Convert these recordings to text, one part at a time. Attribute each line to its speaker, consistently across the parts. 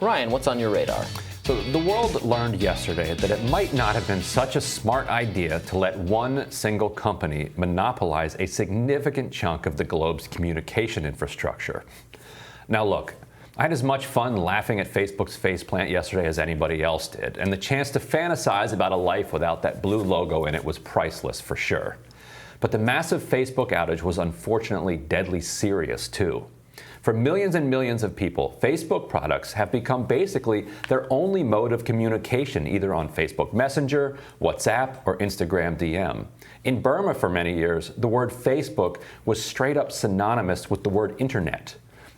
Speaker 1: Ryan, what's on your radar?
Speaker 2: So the world learned yesterday that it might not have been such a smart idea to let one single company monopolize a significant chunk of the globe's communication infrastructure. Now look, I had as much fun laughing at Facebook's faceplant yesterday as anybody else did, and the chance to fantasize about a life without that blue logo in it was priceless for sure. But the massive Facebook outage was unfortunately deadly serious too. For millions and millions of people, Facebook products have become basically their only mode of communication, either on Facebook Messenger, WhatsApp, or Instagram DM. In Burma for many years, the word Facebook was straight up synonymous with the word internet.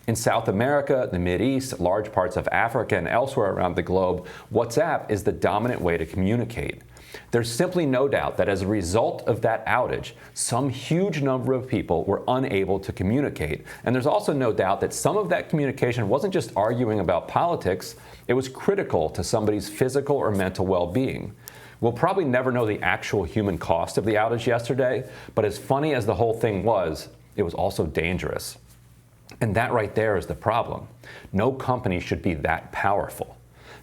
Speaker 2: In South America, the Mideast, large parts of Africa, and elsewhere around the globe, WhatsApp is the dominant way to communicate. There's simply no doubt that as a result of that outage, some huge number of people were unable to communicate. And there's also no doubt that some of that communication wasn't just arguing about politics, it was critical to somebody's physical or mental well-being. We'll probably never know the actual human cost of the outage yesterday, but as funny as the whole thing was, it was also dangerous. And that right there is the problem. No company should be that powerful.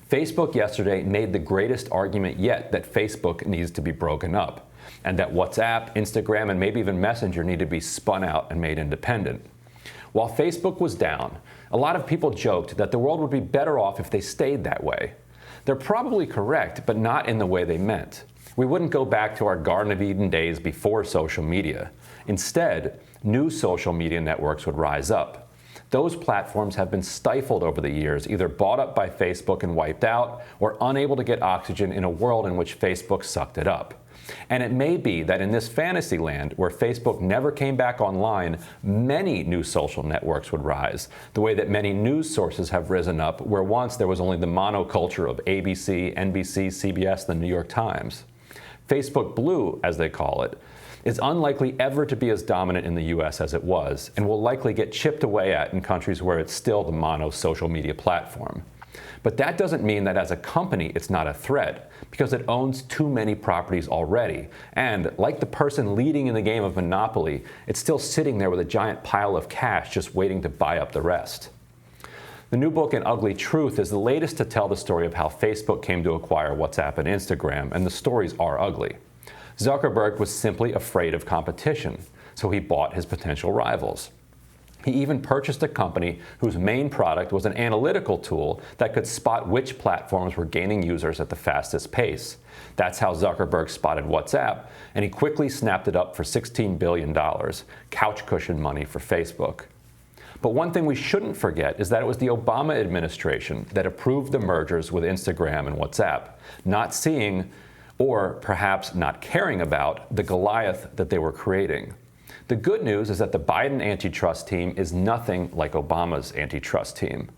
Speaker 2: Facebook yesterday made the greatest argument yet that Facebook needs to be broken up, and that WhatsApp, Instagram, and maybe even Messenger need to be spun out and made independent. While Facebook was down, a lot of people joked that the world would be better off if they stayed that way. They're probably correct, but not in the way they meant. We wouldn't go back to our Garden of Eden days before social media. Instead, new social media networks would rise up. Those platforms have been stifled over the years, either bought up by Facebook and wiped out, or unable to get oxygen in a world in which Facebook sucked it up. And it may be that in this fantasy land, where Facebook never came back online, many new social networks would rise, the way that many news sources have risen up, where once there was only the monoculture of ABC, NBC, CBS, the New York Times. Facebook Blue, as they call it, is unlikely ever to be as dominant in the US as it was, and will likely get chipped away at in countries where it's still the mono social media platform. But that doesn't mean that as a company it's not a threat, because it owns too many properties already. And like the person leading in the game of Monopoly, it's still sitting there with a giant pile of cash just waiting to buy up the rest. The new book, An Ugly Truth, is the latest to tell the story of how Facebook came to acquire WhatsApp and Instagram, and the stories are ugly. Zuckerberg was simply afraid of competition, so he bought his potential rivals. He even purchased a company whose main product was an analytical tool that could spot which platforms were gaining users at the fastest pace. That's how Zuckerberg spotted WhatsApp, and he quickly snapped it up for $16 billion, couch cushion money for Facebook. But one thing we shouldn't forget is that it was the Obama administration that approved the mergers with Instagram and WhatsApp, not seeing, or perhaps not caring about, the Goliath that they were creating. The good news is that the Biden antitrust team is nothing like Obama's antitrust team.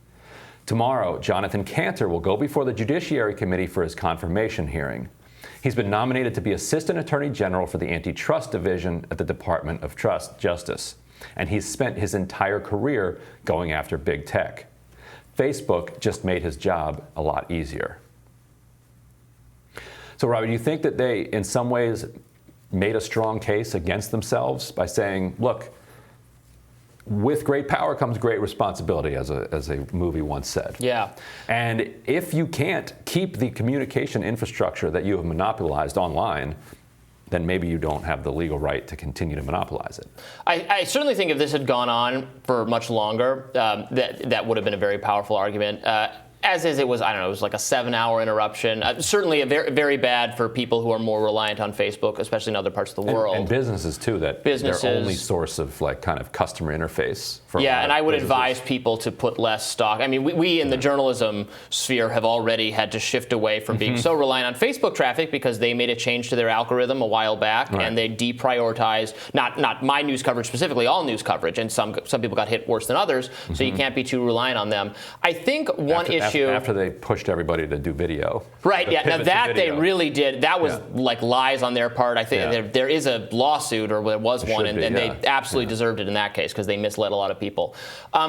Speaker 2: Tomorrow, Jonathan Cantor will go before the Judiciary Committee for his confirmation hearing. He's been nominated to be Assistant Attorney General for the Antitrust Division at the Department of Justice, and he's spent his entire career going after big tech. Facebook just made his job a lot easier. So, Robert, do you think that they, in some ways, made a strong case against themselves by saying, look, with great power comes great responsibility, as a movie once said.
Speaker 1: Yeah.
Speaker 2: And if you can't keep the communication infrastructure that you have monopolized online, then maybe you don't have the legal right to continue to monopolize it.
Speaker 1: I certainly think if this had gone on for much longer, that would have been a very powerful argument. As is, it was, I don't know, it was like a 7-hour interruption. Certainly very, very bad for people who are more reliant on Facebook, especially in other parts of the world.
Speaker 2: And businesses, too, that their only source of, like, kind of customer interface. For
Speaker 1: yeah, and I would advise people to put less stock. I mean, we in the journalism sphere have already had to shift away from being so reliant on Facebook traffic because they made a change to their algorithm a while back, and they deprioritized, not my news coverage specifically, all news coverage, and some people got hit worse than others, so you can't be too reliant on them. I think one issue...
Speaker 2: After they pushed everybody to do video.
Speaker 1: Right, yeah. Now that they really did, that was like lies on their part. I think there is a lawsuit, or there was one, and they absolutely deserved it in that case because they misled a lot of people.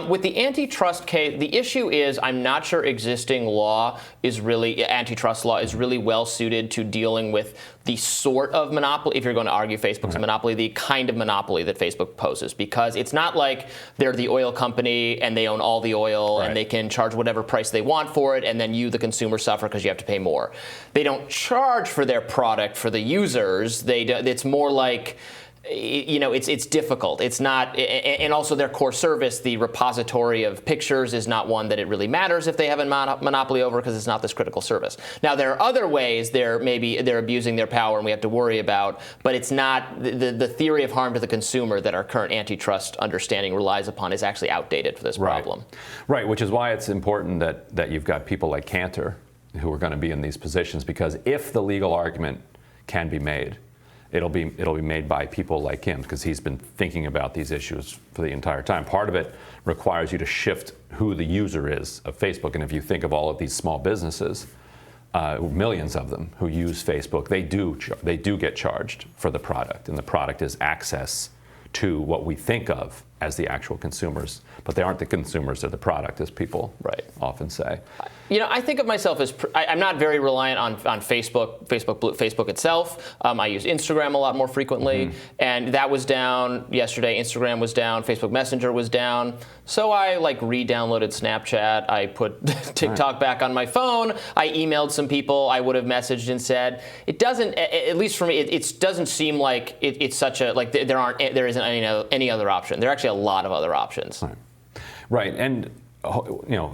Speaker 1: With the antitrust case, the issue is I'm not sure existing law is really, antitrust law is really well suited to dealing with the sort of monopoly, if you're going to argue Facebook's a monopoly, the kind of monopoly that Facebook poses, because it's not like they're the oil company and they own all the oil and they can charge whatever price they want for it, and then you, the consumer, suffer because you have to pay more. They don't charge for their product for the users. It's more like, it's difficult. It's not, and also their core service, the repository of pictures, is not one that it really matters if they have a monopoly over, because it's not this critical service. Now, there are other ways they're abusing their power and we have to worry about, but it's not the theory of harm to the consumer that our current antitrust understanding relies upon is actually outdated for this problem.
Speaker 2: Right, which is why it's important that you've got people like Cantor who are going to be in these positions, because if the legal argument can be made, it'll be made by people like him, because he's been thinking about these issues for the entire time. Part of it requires you to shift who the user is of Facebook. And if you think of all of these small businesses, millions of them who use Facebook, they do get charged for the product, and the product is access to what we think of as the actual consumers, but they aren't the consumers of the product, as people often say.
Speaker 1: I think of myself as I'm not very reliant on Facebook itself. I use Instagram a lot more frequently, and that was down yesterday. Instagram was down. Facebook Messenger was down. So I re-downloaded Snapchat. I put TikTok back on my phone. I emailed some people I would have messaged and said. It doesn't, at least for me, it doesn't seem like it's such a there isn't any other option. There are actually a lot of other options.
Speaker 2: Right, and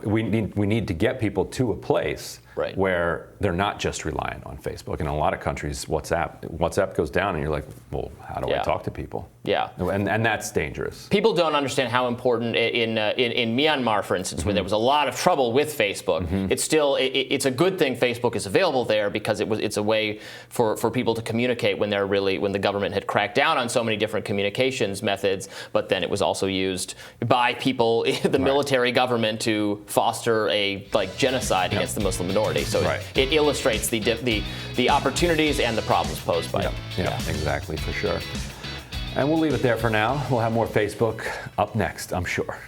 Speaker 2: we need to get people to a place where they're not just reliant on Facebook. In a lot of countries, WhatsApp goes down, and you're like, well, how do I talk to people?
Speaker 1: Yeah,
Speaker 2: and that's dangerous.
Speaker 1: People don't understand how important in Myanmar, for instance, where there was a lot of trouble with Facebook. It's a good thing Facebook is available there, because it's a way for people to communicate when the government had cracked down on so many different communications methods. But then it was also used by people, the military government, to foster a genocide against the Muslim minority. So it illustrates the opportunities and the problems posed by it.
Speaker 2: Yeah, exactly, for sure. And we'll leave it there for now. We'll have more Facebook up next, I'm sure.